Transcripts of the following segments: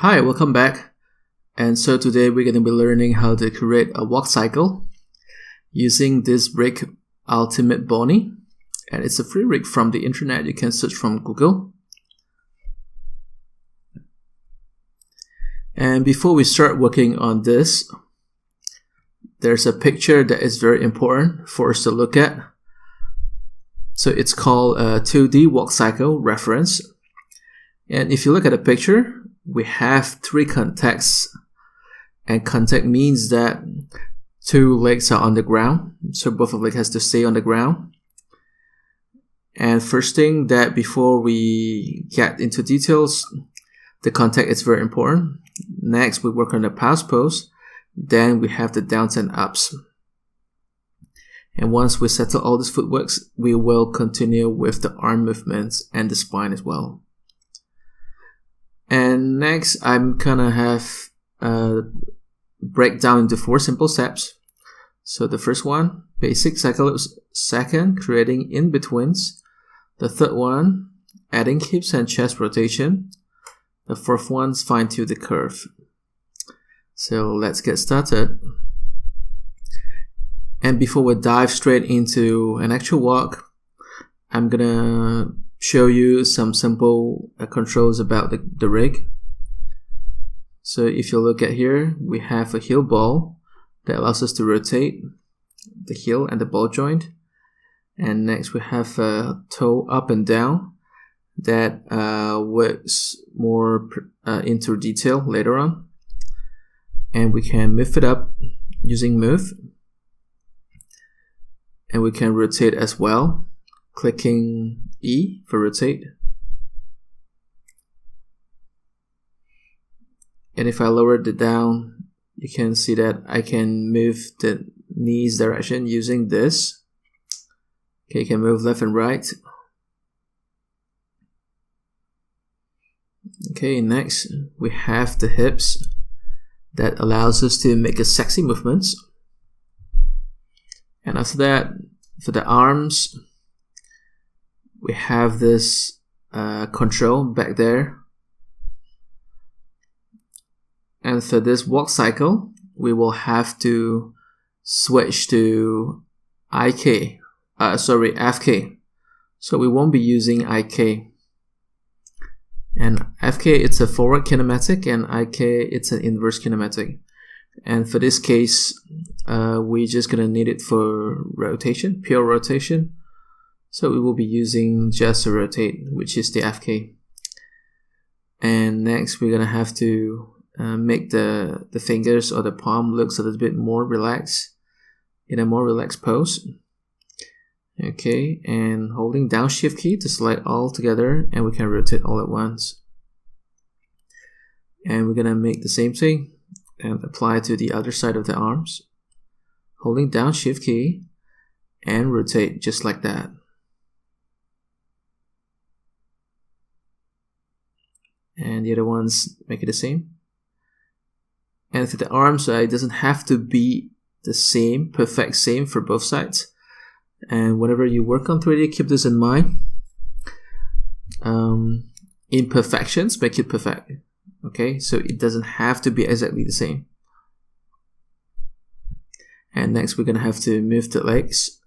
Hi, welcome back. And so today we're going to be learning how to create a walk cycle using this rig Ultimate Bony. And it's a free rig from the internet. You can search from Google. And before we start working on this, there's a picture that is very important for us to look at. So it's called a 2D walk cycle reference. And if you look at the picture, we have three contacts, and contact means that two legs are on the ground, so both of legs has to stay on the ground. And first thing that before we get into details, the contact is very important. Next, we work on the pause pose. Then we have the downs and ups. And once we settle all these footworks, we will continue with the arm movements and the spine as well. And next, I'm gonna have break down into 4 simple steps. So the first one, basic cycle. Second, creating in-betweens. The third one, adding hips and chest rotation. The fourth one, fine-tune the curve. So let's get started. And before we dive straight into an actual walk, I'm gonna show you some simple controls about the rig. So if you look at here, we have a heel ball that allows us to rotate the heel and the ball joint. And next we have a toe up and down that works more into detail later on. And we can move it up using move. And we can rotate as well, clicking E for rotate. And if I lower it down, you can see that I can move the knees direction using this. Okay, you can move left and right. Okay, next we have the hips that allows us to make a sexy movements. And after that, for the arms, we have this control back there. And for this walk cycle, we will have to switch to FK. So we won't be using IK. And FK, it's a forward kinematic, and IK, it's an inverse kinematic. And for this case, we're just gonna need it for rotation, pure rotation. So we will be using just a rotate, which is the FK. And next we're gonna have to make the fingers or the palm looks a little bit more relaxed, in a more relaxed pose. Okay, and holding down shift key to select all together, and we can rotate all at once. And we're gonna make the same thing and apply to the other side of the arms. Holding down shift key and rotate just like that. And the other ones, make it the same. And for the arms, it doesn't have to be the same, perfect same for both sides. And whenever you work on 3D, keep this in mind. Imperfections make it perfect. Okay, so it doesn't have to be exactly the same. And next we're gonna have to move the legs.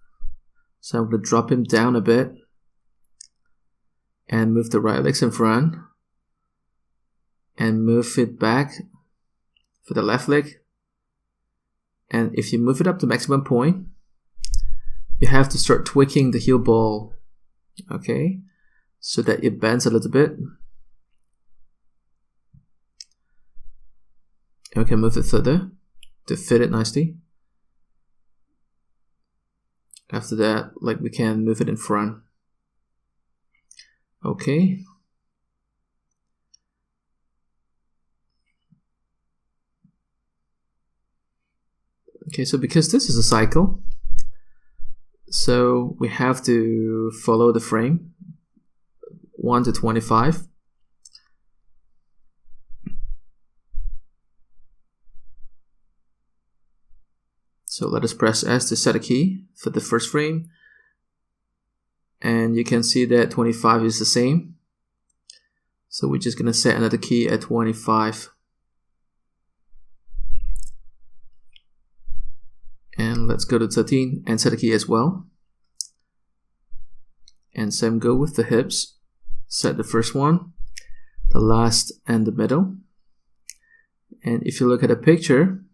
So I'm gonna drop him down a bit and move the right legs in front and move it back for the left leg. And if you move it up to maximum point, you have to start tweaking the heel ball, okay, so that it bends a little bit. And we can move it further to fit it nicely. After that, like, we can move it in front. Okay. Okay, so because this is a cycle, so we have to follow the frame 1 to 25. So let us press S to set a key for the first frame. And you can see that 25 is the same. So we're just gonna set another key at 25. And let's go to 13 and set a key as well. And same go with the hips. Set the first one, the last, and the middle. And if you look at the picture,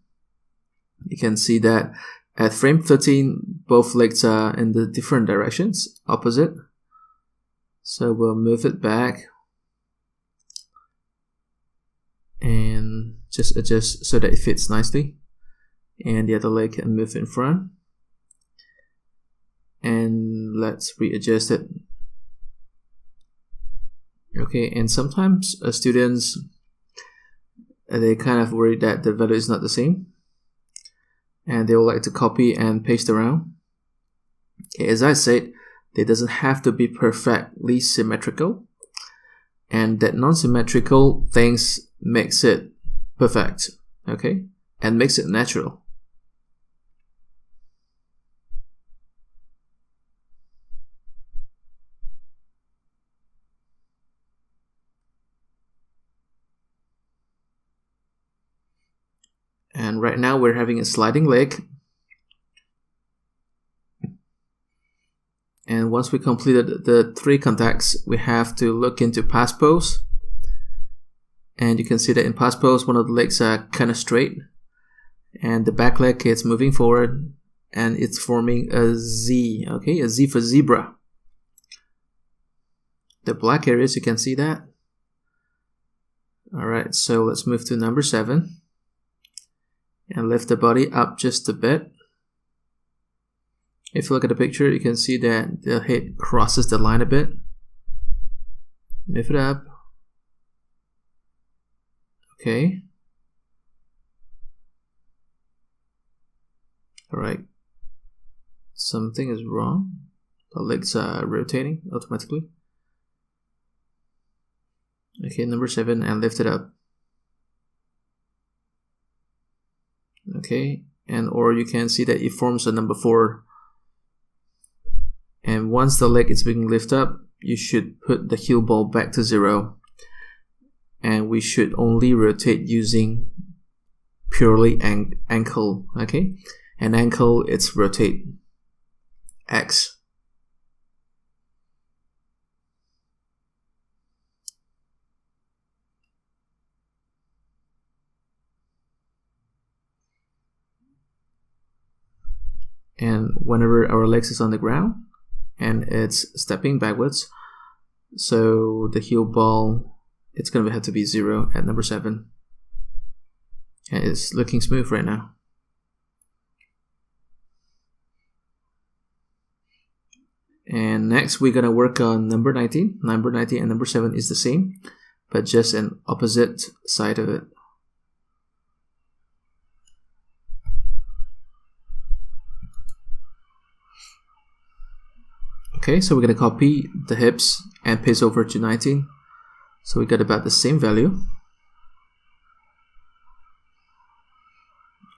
you can see that at frame 13, both legs are in the different directions, opposite. So we'll move it back and just adjust so that it fits nicely. And the other leg can move in front. And let's readjust it. Okay, and sometimes students, they kind of worry that the value is not the same, and they will like to copy and paste around. Okay, as I said, it doesn't have to be perfectly symmetrical, and that non-symmetrical things makes it perfect, okay, and makes it natural. And right now we're having a sliding leg. And once we completed the 3 contacts, we have to look into pass pose. And you can see that in pass pose, one of the legs are kind of straight. And the back leg is moving forward. And it's forming a Z, okay? A Z for zebra. The black areas, you can see that. Alright, so let's move to number 7. And lift the body up just a bit. If you look at the picture, you can see that the head crosses the line a bit. Move it up. Okay. Alright. Something is wrong. The legs are rotating automatically. Okay, number 7, and lift it up. Okay, and or you can see that it forms a number 4. And once the leg is being lifted up, you should put the heel ball back to 0. And we should only rotate using purely ankle, okay? And ankle, it's rotate X. And whenever our legs is on the ground and it's stepping backwards, so the heel ball, it's gonna have to be 0 at number 7. And it's looking smooth right now. And next we're gonna work on number 19. Number 19 and number 7 is the same, but just an opposite side of it. Okay, so we're going to copy the hips and paste over to 19. So we got about the same value.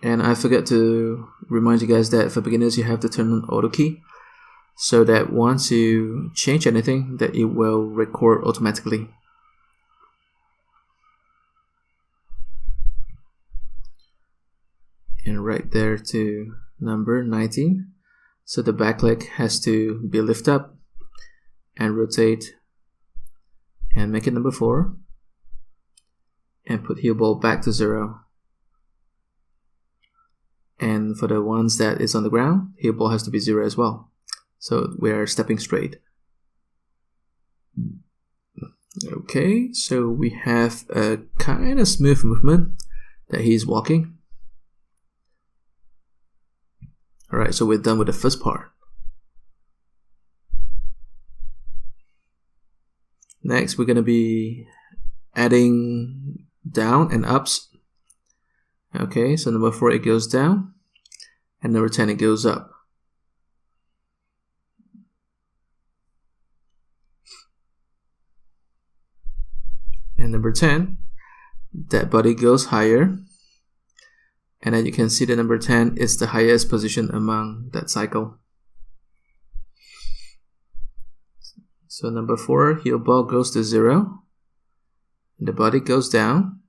And I forgot to remind you guys that for beginners you have to turn on auto key, so that once you change anything, that it will record automatically. And right there to number 19. So the back leg has to be lifted up and rotate and make it number 4 and put heel ball back to 0. And for the ones that is on the ground, heel ball has to be 0 as well. So we are stepping straight. Okay, so we have a kind of smooth movement that he's walking. Alright, so we're done with the first part. Next, we're going to be adding down and ups. Okay, so number 4, it goes down, and number 10, it goes up. And number 10, that body goes higher. And then you can see that number 10 is the highest position among that cycle. So number 4, heel ball goes to 0. The body goes down.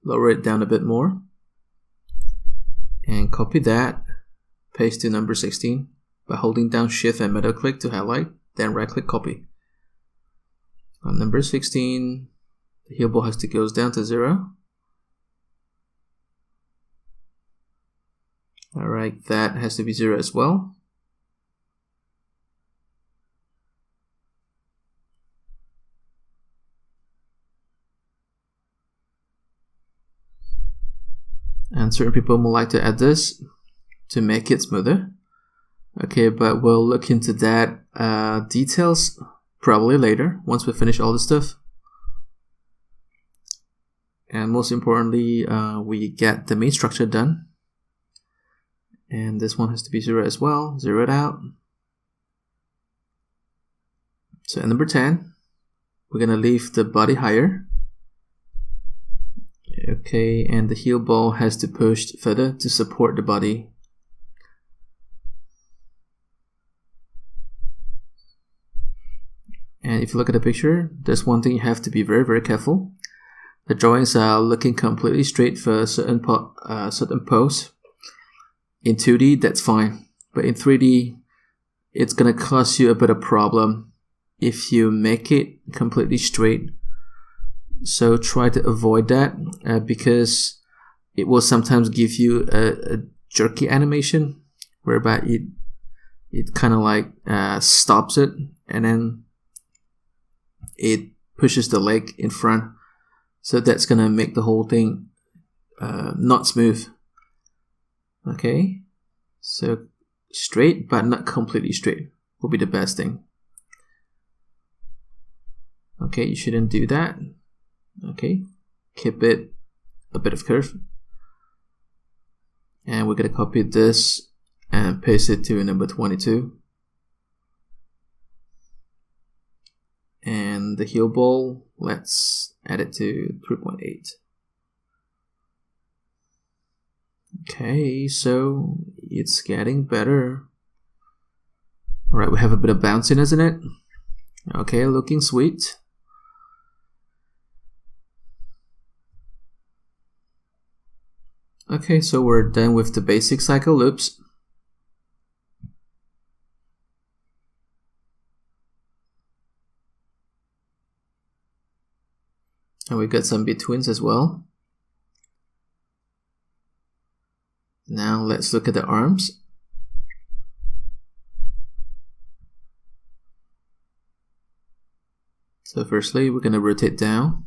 Lower it down a bit more. And copy that. Paste to number 16 by holding down Shift and middle click to highlight, then right click copy. On number 16, the heel ball has to go down to 0. Alright, that has to be 0 as well. And certain people would like to add this to make it smoother. Okay, but we'll look into that details probably later once we finish all this stuff. And most importantly, we get the main structure done. And this one has to be 0 as well. 0 it out. So at number 10, we're going to leave the body higher. Okay, and the heel ball has to push further to support the body. And if you look at the picture, there's one thing you have to be very careful. The drawings are looking completely straight for a certain pose. In 2D, that's fine. But in 3D, it's going to cause you a bit of problem if you make it completely straight. So try to avoid that because it will sometimes give you a jerky animation whereby it kind of like stops it and then it pushes the leg in front. So that's going to make the whole thing not smooth. Okay, so straight but not completely straight will be the best thing. Okay, you shouldn't do that. Okay, keep it a bit of curve. And we're going to copy this and paste it to number 22. And the heel ball, let's add it to 3.8. Okay, so it's getting better. Alright, we have a bit of bounciness in it. Okay, looking sweet. Okay, so we're done with the basic cycle loops. And we got some betweens as well. Now let's look at the arms. So firstly, we're going to rotate down.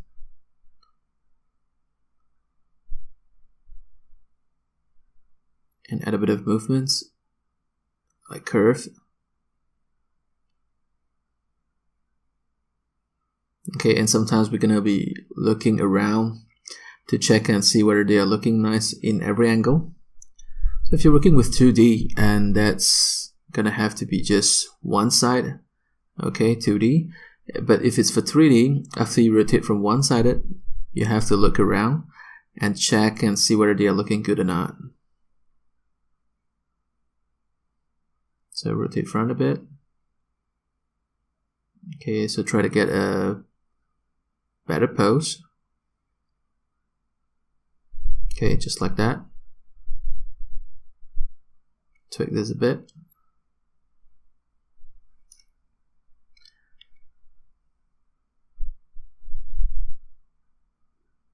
And add a bit of movements, like curve. Okay, and sometimes we're going to be looking around to check and see whether they are looking nice in every angle. So if you're working with 2D, and that's going to have to be just one side, okay, 2D. But if it's for 3D, after you rotate from one-sided, you have to look around and check and see whether they are looking good or not. So rotate front a bit. Okay, so try to get a better pose. Okay, just like that. Tweak this a bit.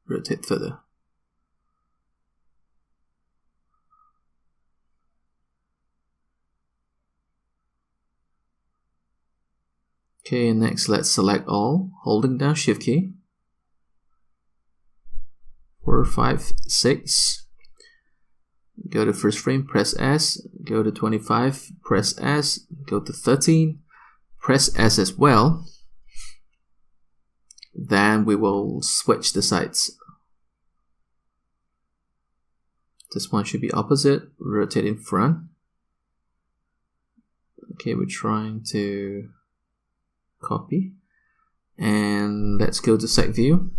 Rotate further. Okay, and next let's select all, holding down Shift key. 4, 5, 6. Go to first frame, press S. Go to 25, press S. Go to 13, press S as well. Then we will switch the sides. This one should be opposite, rotate in front. Okay, we're trying to copy. And let's go to side view.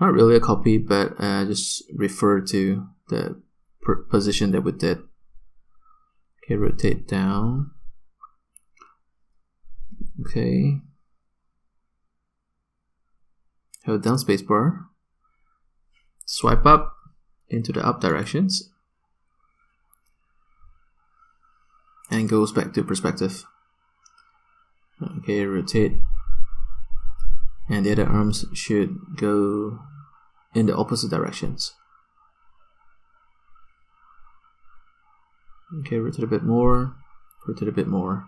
Not really a copy, but just refer to the position that we did. Okay, rotate down. Okay. Hold down spacebar. Swipe up into the up directions. And goes back to perspective. Okay, rotate. And the other arms should go in the opposite directions. Okay, rotate a bit more. Rotate a bit more.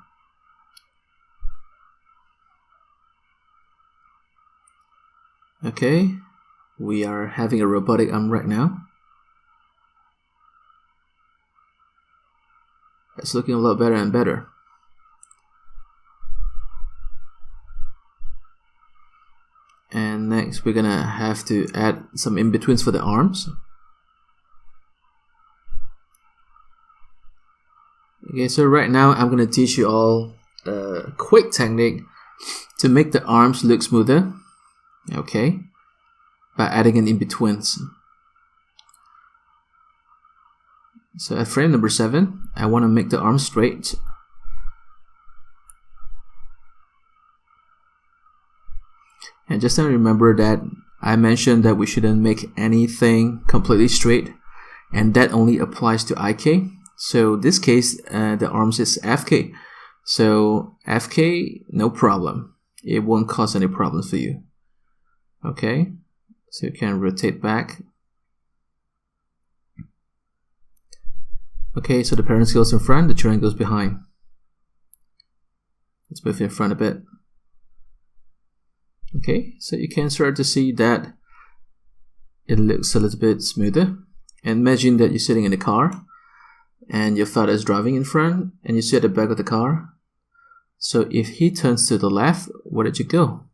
Okay, we are having a robotic arm right now. It's looking a lot better and better. And next we're gonna have to add some in-betweens for the arms. Okay, so right now I'm gonna teach you all a quick technique to make the arms look smoother. Okay, by adding an in-betweens. So at frame number 7, I want to make the arm straight. And just now remember that I mentioned that we shouldn't make anything completely straight, and that only applies to IK. So this case, the arms is FK. So FK, no problem. It won't cause any problems for you. Okay, so you can rotate back. Okay, so the parents goes in front, the children goes behind. Let's move in front a bit. Okay, so you can start to see that it looks a little bit smoother. And imagine that you're sitting in a car and your father is driving in front and you sit at the back of the car. So if he turns to the left, where did you go?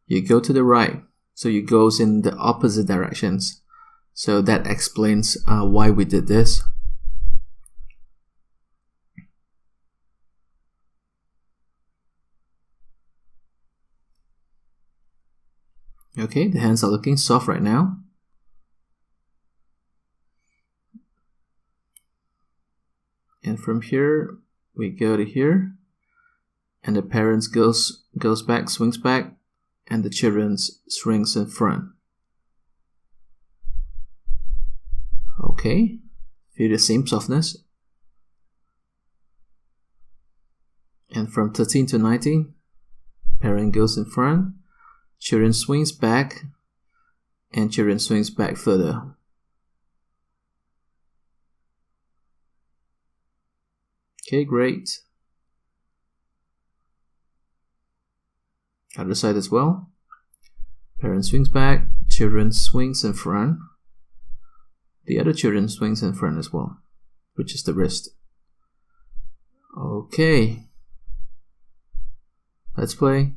You go to the right. So you goes in the opposite directions. So that explains why we did this. Okay, the hands are looking soft right now. And from here, we go to here. And the parents goes back, swings back. And the children swings in front. Okay, feel the same softness. And from 13 to 19, parent goes in front, children swings back, and children swings back further. Okay, great. Other side as well. Parent swings back, children swings in front. The other children swings in front as well, which is the wrist. Okay. Let's play.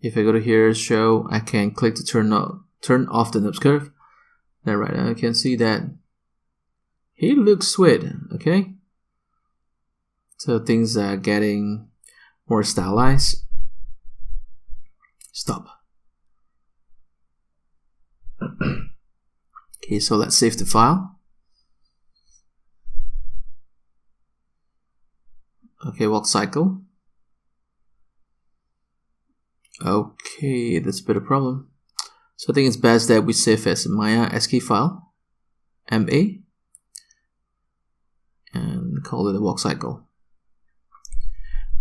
If I go to here, show, I can click to turn off the nose curve. Then right now I can see that he looks sweet, okay? So things are getting more stylized. Stop. Okay, so let's save the file. Okay, walkcycle. Okay, that's a bit of a problem. So I think it's best that we save as Maya ASCII file, MA, and call it a walkcycle.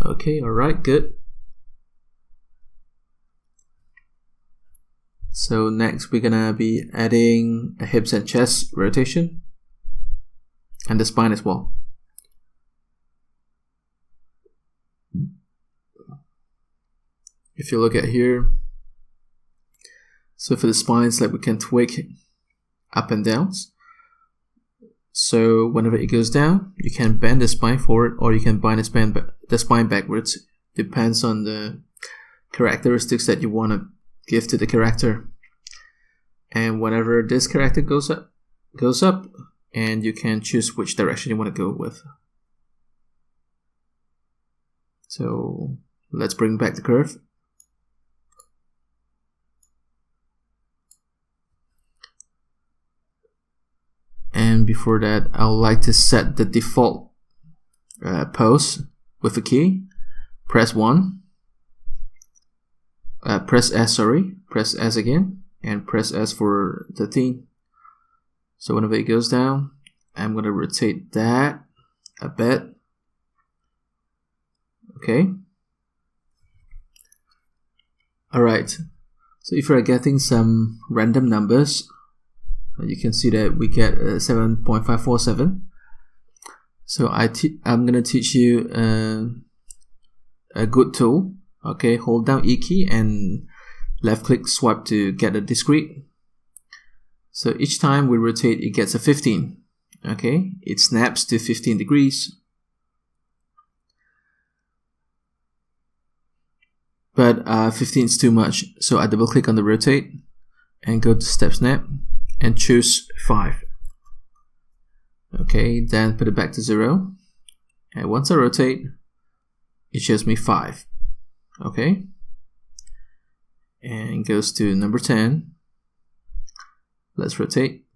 Okay, alright, good. So next we're gonna be adding a hips and chest rotation and the spine as well. If you look at here, so for the spines, like we can tweak up and down. So whenever it goes down, you can bend the spine forward or you can bend the spine backwards. Depends on the characteristics that you want to give to the character. And whenever this character goes up, and you can choose which direction you want to go with. So let's bring back the curve. And before that, I would like to set the default pose with a key. Press 1. Press S, press S again, and press S for the theme. So whenever it goes down, I'm going to rotate that a bit. Okay. Alright, so if you're getting some random numbers, you can see that we get 7.547. So I'm going to teach you a good tool. Okay, hold down E key and left click swipe to get a discrete. So each time we rotate, it gets a 15. Okay, it snaps to 15 degrees. But 15 is too much, so I double click on the rotate and go to step snap and choose 5. Okay, then put it back to 0. And once I rotate, it shows me 5. Okay, and it goes to number 10. Let's rotate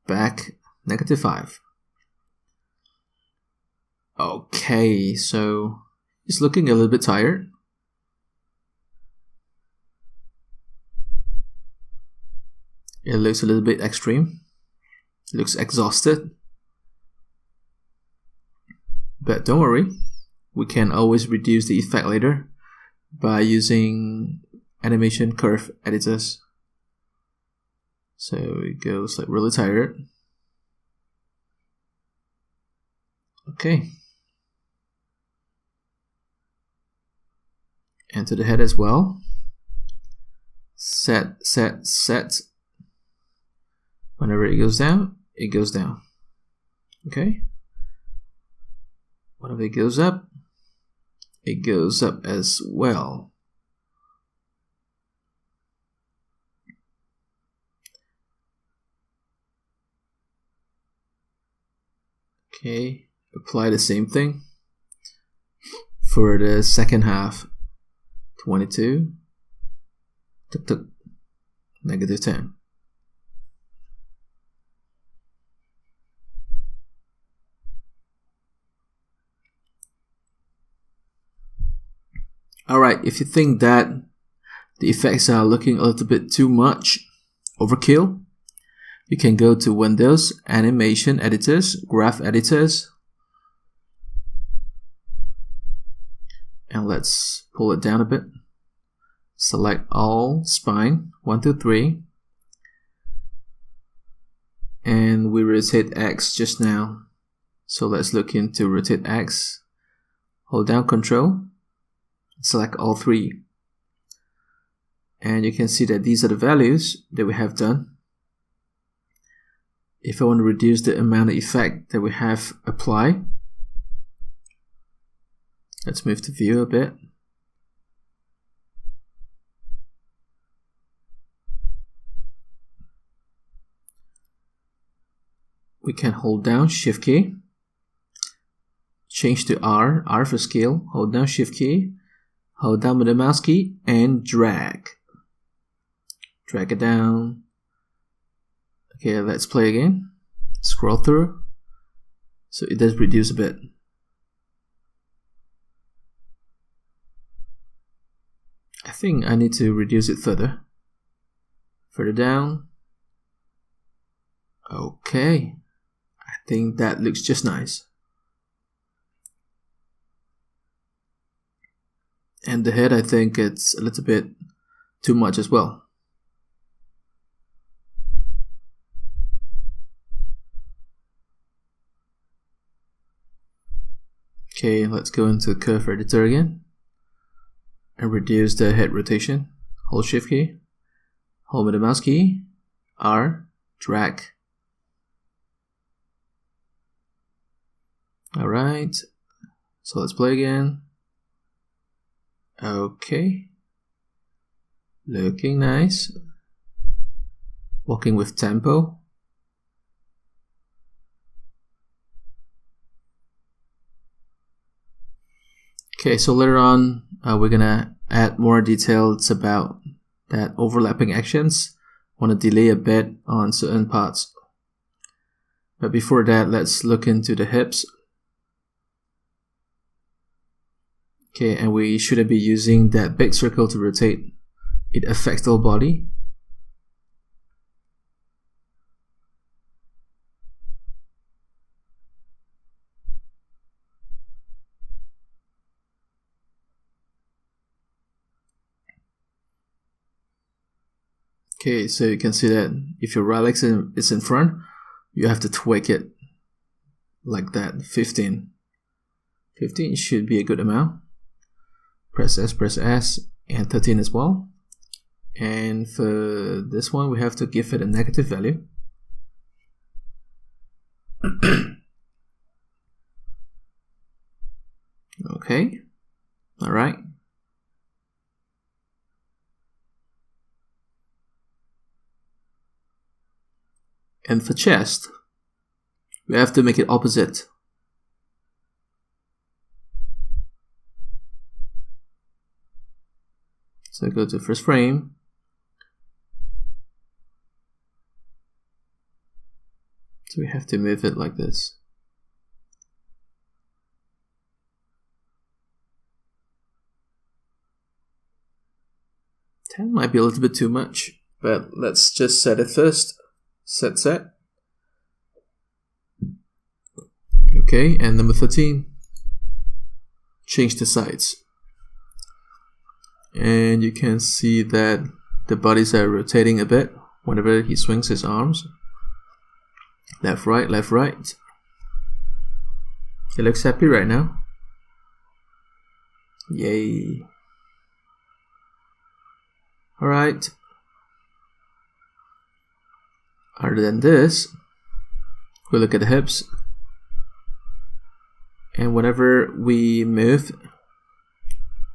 back, -5. Okay, so it's looking a little bit tired. It looks a little bit extreme. It looks exhausted. But don't worry, we can always reduce the effect later by using animation curve editors. So it goes like really tired. Okay. And to the head as well. Set. Whenever it goes down, it goes down. Okay. Whenever it goes up as well. Okay, apply the same thing for the second half. 22, -10. Alright, if you think that the effects are looking a little bit too much, overkill, you can go to Windows, Animation Editors, Graph Editors, and let's pull it down a bit. Select all spine, 1, 2, 3, and we rotate X just now. So let's look into rotate X. Hold down Control. Select all 3, and you can see that these are the values that we have done. If I want to reduce the amount of effect that we have applied, let's move to view a bit. We can hold down Shift key, change to R for scale, hold down Shift key, hold down with the mouse key and drag it down. Okay, let's play again. Scroll through. So it does reduce a bit. I think I need to reduce it further down. Okay, I think that looks just nice. And the head, I think it's a little bit too much as well. Okay, let's go into curve editor again and reduce the head rotation. Hold Shift key, hold with the mouse key, R, drag. Alright, so let's play again. Okay, looking nice. Walking with tempo. Okay, so later on we're gonna add more details about that overlapping actions. Want to delay a bit on certain parts. But before that, let's look into the hips. Okay, and we shouldn't be using that big circle to rotate. It affects the whole body. Okay, so you can see that if your right leg is in front, you have to tweak it like that. 15. 15 should be a good amount. Press S, and 13 as well. And for this one, we have to give it a negative value. Okay, all right. And for chest, we have to make it opposite. So go to first frame. So we have to move it like this. Ten might be a little bit too much, but let's just set it first. Set. Okay, and number 13. Change the sides. And you can see that the bodies are rotating a bit whenever he swings his arms. Left, right, left, right. He looks happy right now. Yay. Alright. Other than this, we look at the hips. And whenever we move,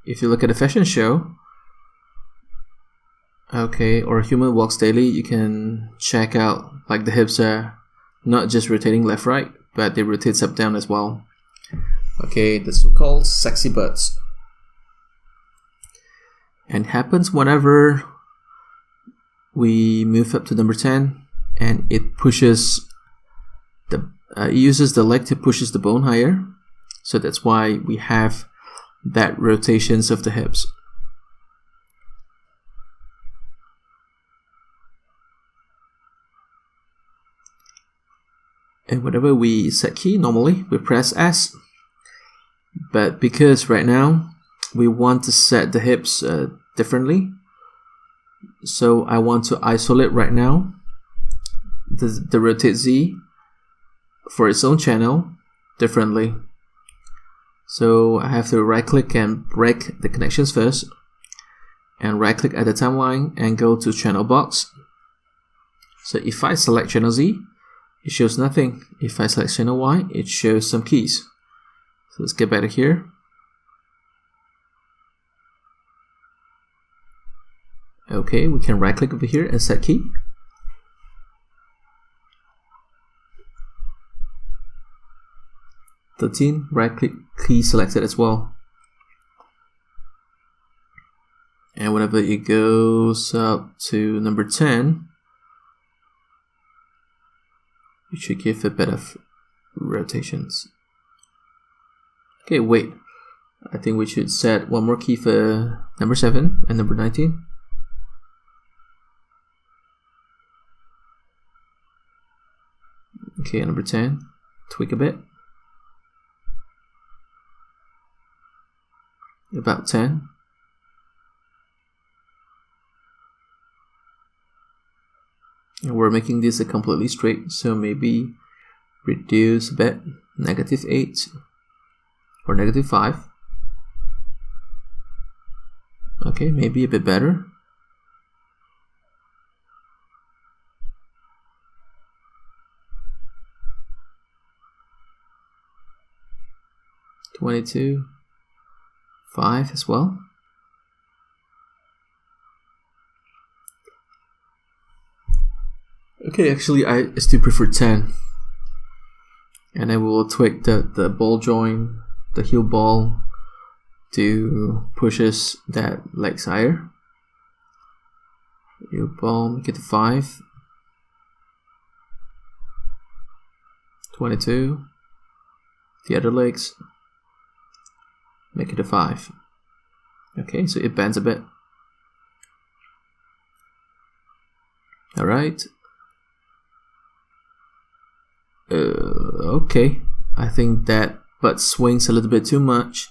if you look at a fashion show, okay, or human walks daily, you can check out like the hips are not just rotating left right, but they rotate up down as well. Okay, the so-called sexy butts. And happens whenever we move up to number 10 and it pushes the it uses the leg to pushes the bone higher. So that's why we have that rotations of the hips. And whenever we set key, normally we press S. But because right now we want to set the hips differently, so I want to isolate right now the rotate Z for its own channel differently. So I have to right click and break the connections first, and right click at the timeline and go to channel box. So if I select channel Z, it shows nothing. If I select channel Y, it shows some keys. So let's get back to here. Okay, we can right click over here and set key. Right click, key selected as well. And whenever it goes up to number 10, you should give a bit of rotations. Okay, wait. I think we should set one more key for number 7 and number 19. Okay, number 10, tweak a bit. About 10. And we're making this a completely straight, so maybe reduce a bit, -8 or -5. Okay, maybe a bit better. -22, 5 as well. Okay, actually I still prefer 10. And I will tweak the ball joint, the heel ball, to pushes that legs higher. Heel ball, make it 5. 22. The other legs, make it a 5. Okay, so it bends a bit. Alright. Okay, I think that butt swings a little bit too much.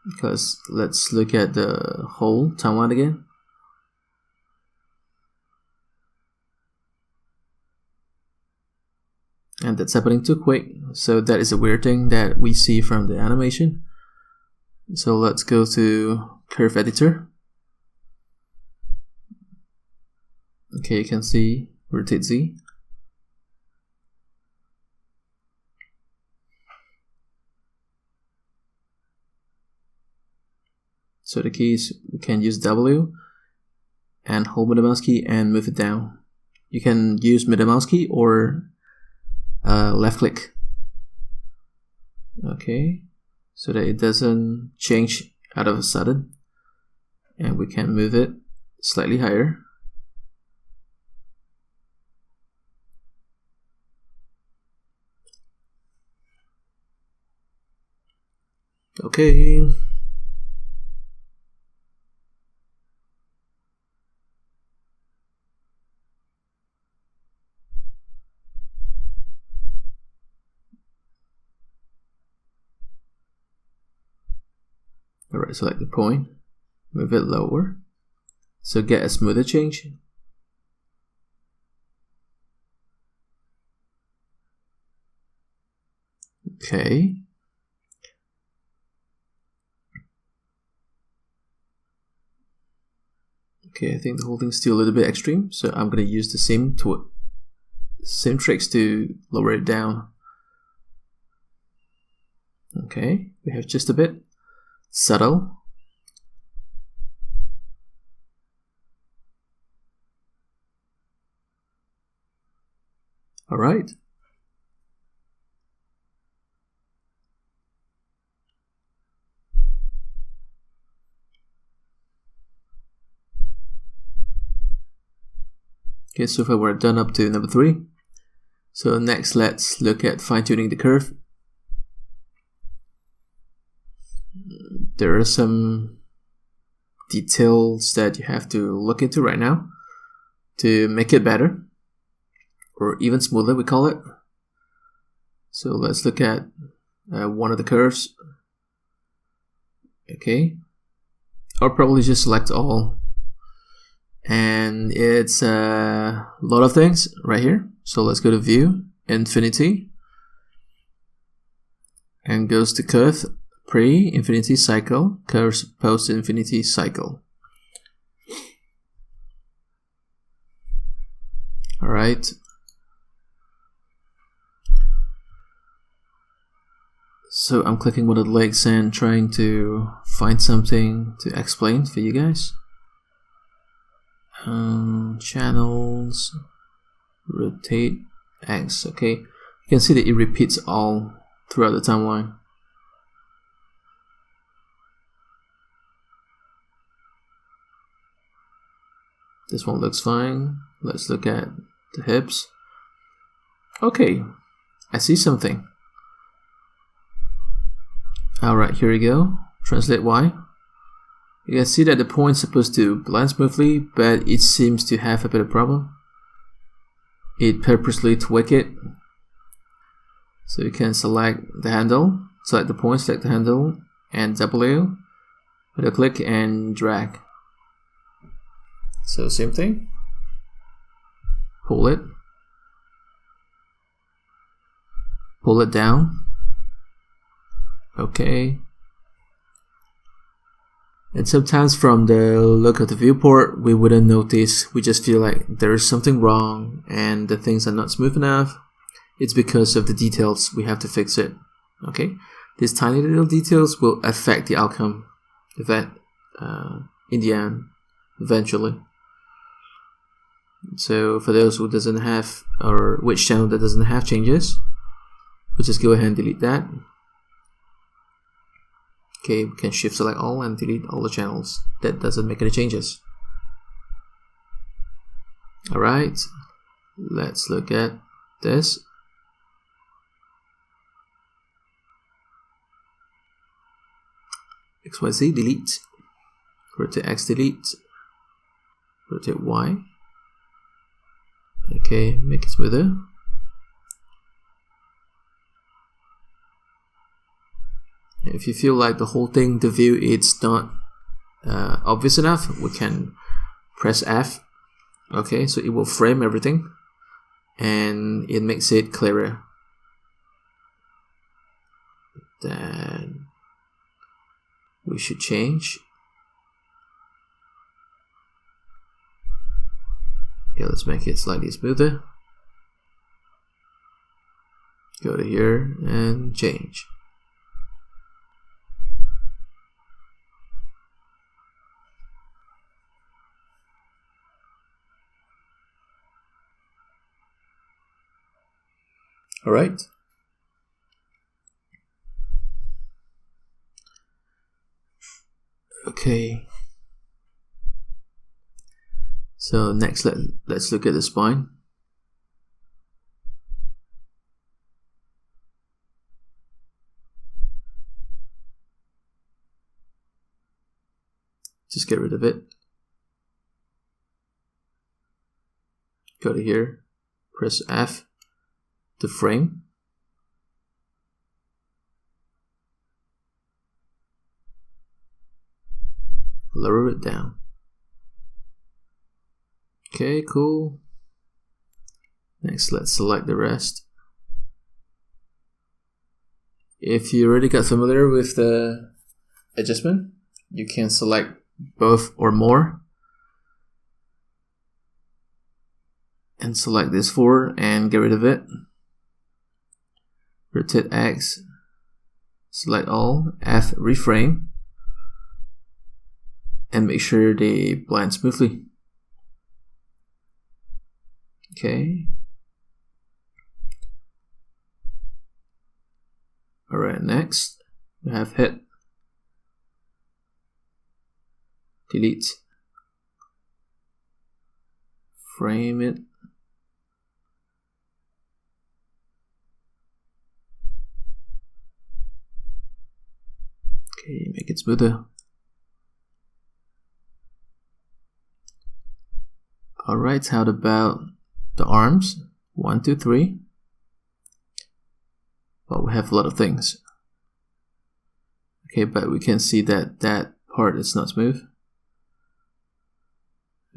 Because let's look at the whole timeline again. And that's happening too quick. So that is a weird thing that we see from the animation. So let's go to Curve Editor. Okay, you can see Rotate Z. So the keys, we can use W and hold middle mouse key and move it down. You can use middle mouse key or left click. Okay, so that it doesn't change out of a sudden. And we can move it slightly higher. Okay. Alright, select the point, move it lower, so get a smoother change. Okay. Okay, I think the whole thing's still a little bit extreme, so I'm gonna use the same tricks to lower it down. Okay, we have just a bit. Subtle. All right. Okay, so far we're done up to number 3. So next, let's look at fine-tuning the curve. There are some details that you have to look into right now to make it better, or even smoother, we call it. So let's look at one of the curves. Okay, or probably just select all, and it's a lot of things right here. So let's go to View, Infinity, and goes to Curve, Pre-Infinity Cycle, Curves Post-Infinity Cycle. Alright. So I'm clicking one of the legs and trying to find something to explain for you guys. Channels, rotate X. Okay, you can see that it repeats all throughout the timeline. This one looks fine. Let's look at the hips. Okay, I see something. Alright, here we go. Translate Y. You can see that the point's supposed to blend smoothly, but it seems to have a bit of problem. It purposely tweak it. So you can select the handle, select the point, select the handle, and W. With a click and drag. So same thing. Pull it down. Okay. And sometimes from the look of the viewport, we wouldn't notice. We just feel like there is something wrong and the things are not smooth enough. It's because of the details. We have to fix it. Okay. These tiny little details will affect the outcome in the end, eventually. So for those who doesn't have, or which channel that doesn't have changes, we'll just go ahead and delete that. Okay, we can shift select all and delete all the channels. That doesn't make any changes. Alright, let's look at this. XYZ delete, rotate X delete, rotate Y. Okay, make it smoother. If you feel like the whole thing, the view is not obvious enough, we can press F. Okay, so it will frame everything and it makes it clearer. Then we should change. Okay, let's make it slightly smoother. Go to here and change. All right. Okay. So next, let's look at the spine. Just get rid of it. Go to here, press F to frame. Lower it down. Okay, cool. Next, let's select the rest. If you already got familiar with the adjustment, you can select both or more. And select this 4 and get rid of it. Rotate X, select all, F reframe, and make sure they blend smoothly. Okay. Alright, next we have head. Delete. Frame it. Okay, make it smoother. Alright, how about the arms? 1, 2, 3. Well, we have a lot of things. Okay, but we can see that that part is not smooth.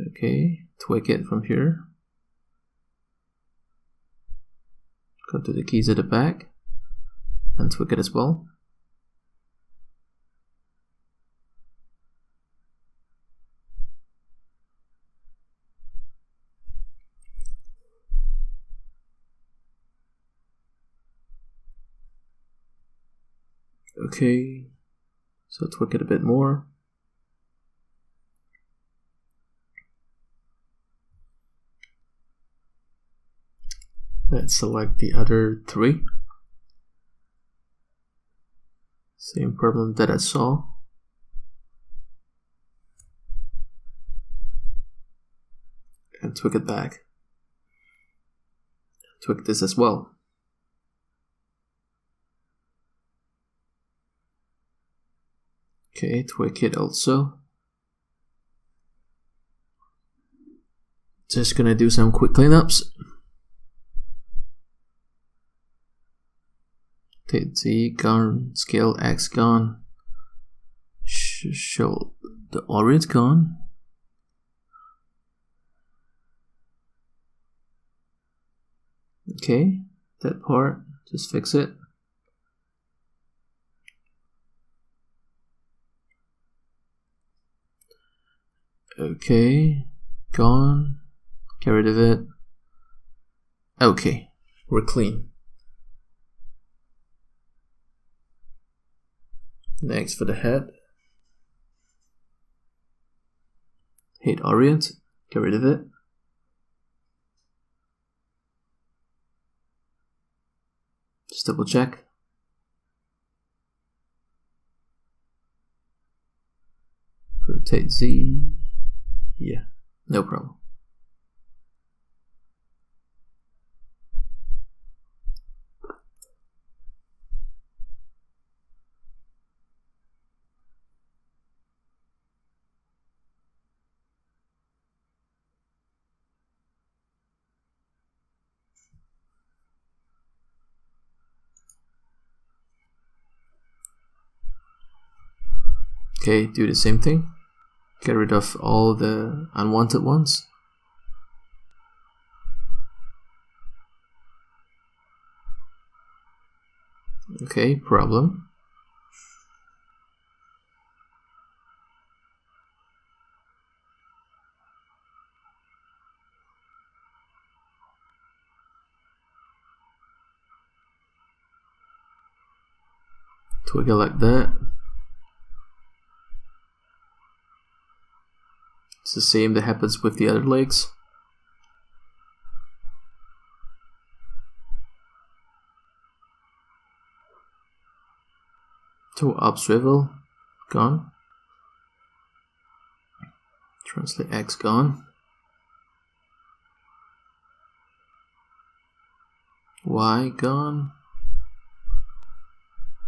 Okay, tweak it from here. Go to the keys at the back and tweak it as well. Okay, so tweak it a bit more. Let's select the other 3. Same problem that I saw. And tweak it back. Tweak this as well. Okay, tweak it also. Just gonna do some quick cleanups. Take Z gone, scale X gone, show the orient gone. Okay, that part, just fix it. Okay, gone, get rid of it. Okay, we're clean. Next for the head. Head orient, get rid of it. Just double check. Rotate Z. Yeah, no problem. Okay, do the same thing. Get rid of all the unwanted ones. Okay, problem. Twiggle like that. It's the same that happens with the other legs. Toe up swivel, gone. Translate X, gone. Y, gone.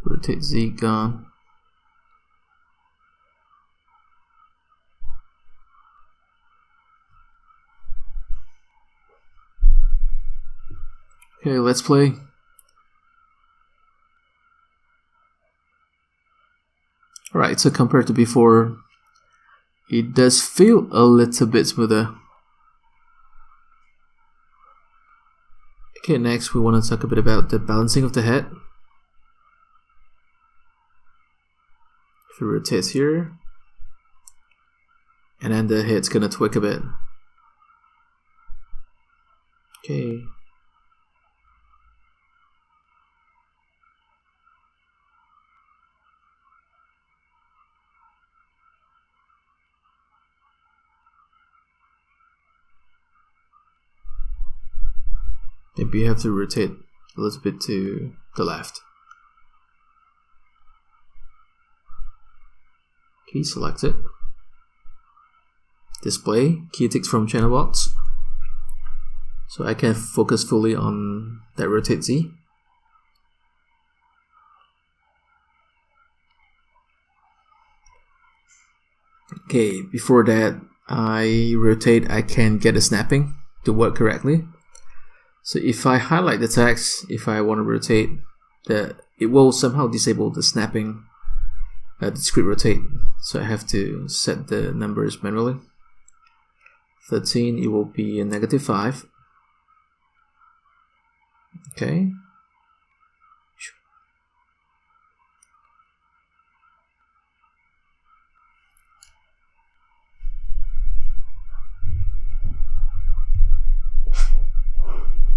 Rotate Z, gone. Okay, let's play. Alright, so compared to before, it does feel a little bit smoother. Okay, next we want to talk a bit about the balancing of the head. If you rotate here, and then the head's gonna twig a bit. Okay. Maybe you have to rotate a little bit to the left. Okay, select it. Display, key ticks from channel box. So I can focus fully on that rotate Z. Okay, before that I rotate, I can get the snapping to work correctly. So if I highlight the text, if I want to rotate, it will somehow disable the snapping, discrete rotate. So I have to set the numbers manually. 13, it will be a -5. Okay.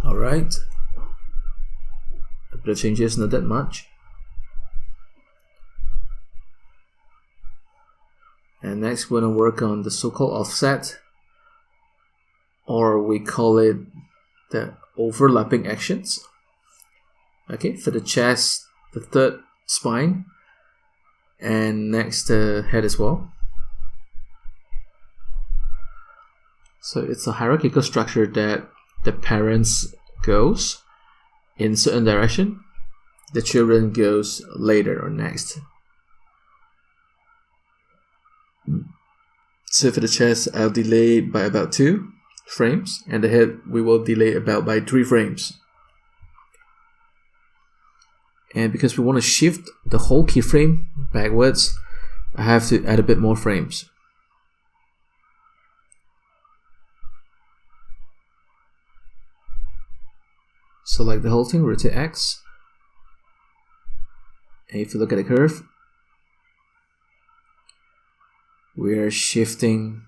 Alright. A bit of changes, not that much. And next we're going to work on the so-called offset, or we call it the overlapping actions. Okay, for the chest, the third spine, and next the head as well. So it's a hierarchical structure that the parents goes in certain direction, the children goes later or next. So for the chest, I'll delay by about 2 frames, and the head we will delay about by 3 frames. And because we want to shift the whole keyframe backwards, I have to add a bit more frames. Select the whole thing, rotate X, and if you look at the curve, we are shifting.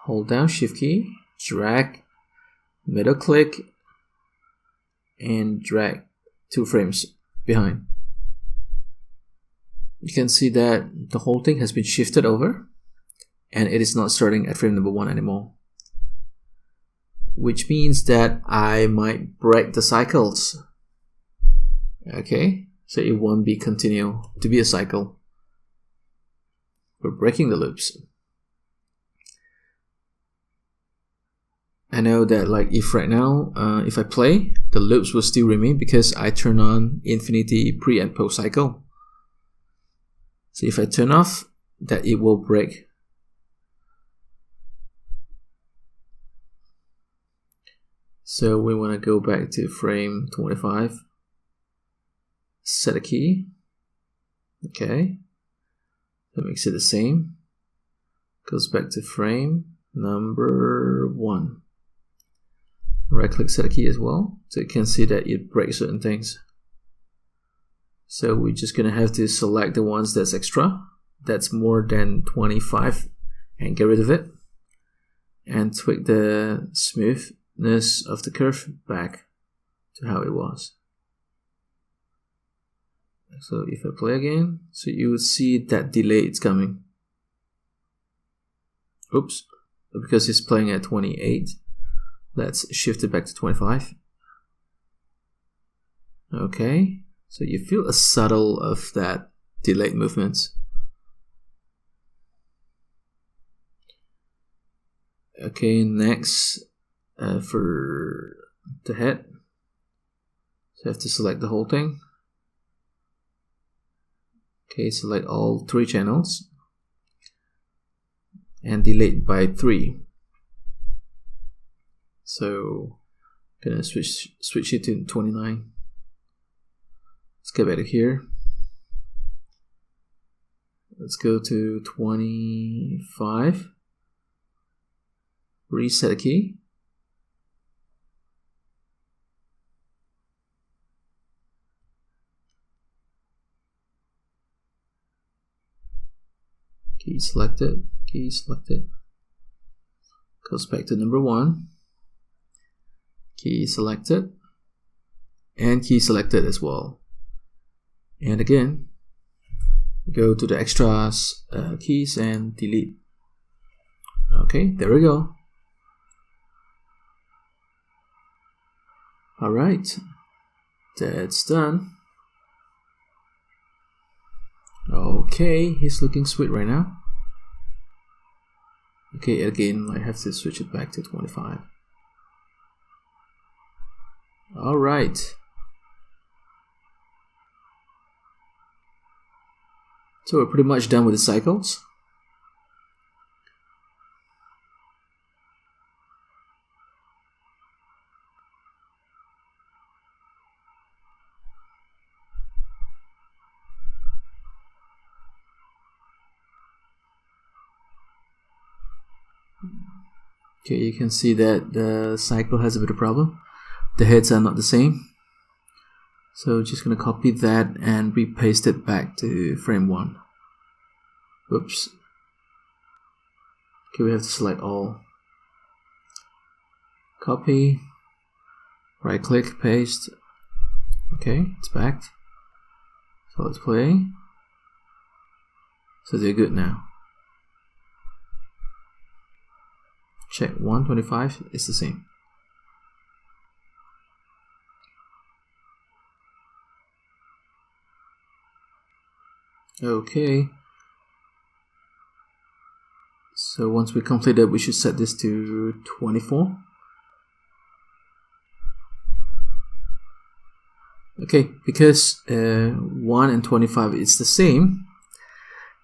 Hold down Shift key, drag, middle click, and drag 2 frames behind. You can see that the whole thing has been shifted over, and it is not starting at frame number 1 anymore, which means that I might break the cycles. Okay, so it won't be continue to be a cycle. we're breaking the loops. I know that like if right now, if I play, the loops will still remain because I turn on infinity pre and post cycle. So if I turn off, that it will break. So we want to go back to frame 25, set a key, okay, that makes it the same, goes back to frame number 1. Right click, set a key as well, so you can see that it breaks certain things. So we're just gonna have to select the ones that's extra, that's more than 25, and get rid of it, and tweak the smoothness of the curve back to how it was. So if I play again, so you will see that delay it's coming. Oops, because it's playing at 28. Let's shift it back to 25. Okay, so you feel a subtle of that delayed movements. Okay, next for the head, so I have to select the whole thing. Okay, select all 3 channels and delay by 3. So I'm gonna switch it to 29. Let's get back to here. Let's go to 25. Reset a key. Key selected. Key selected. Goes back to number 1. Key selected, and key selected as well. And again, go to the extras keys and delete. Okay, there we go. Alright, that's done. Okay, he's looking sweet right now. Okay, again, I have to switch it back to 25. Alright. So we're pretty much done with the cycles. Okay, you can see that the cycle has a bit of problem. The heads are not the same. So just gonna copy that and repaste it back to frame 1. Oops. Okay, we have to select all. Copy. Right click, paste. Okay, it's back. So let's play. So they're good now. Check 125, it's the same. Okay, so once we complete it, we should set this to 24. Okay, because 1 and 25 is the same,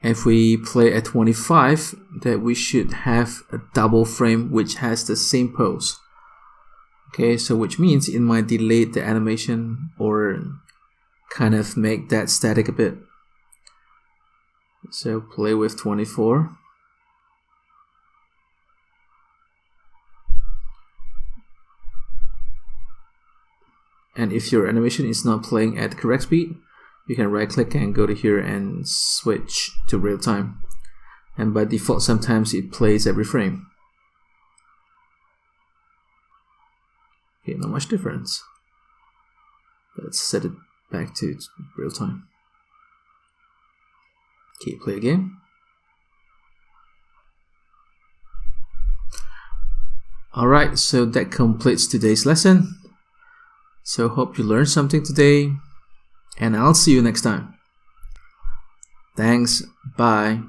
if we play at 25, that we should have a double frame which has the same pose. Okay, so which means it might delay the animation or kind of make that static a bit. So play with 24. And if your animation is not playing at the correct speed, you can right click and go to here and switch to real time. And by default, sometimes it plays every frame. Okay, not much difference. Let's set it back to real time. Okay, play again. Alright, so that completes today's lesson. So hope you learned something today, and I'll see you next time. Thanks, bye.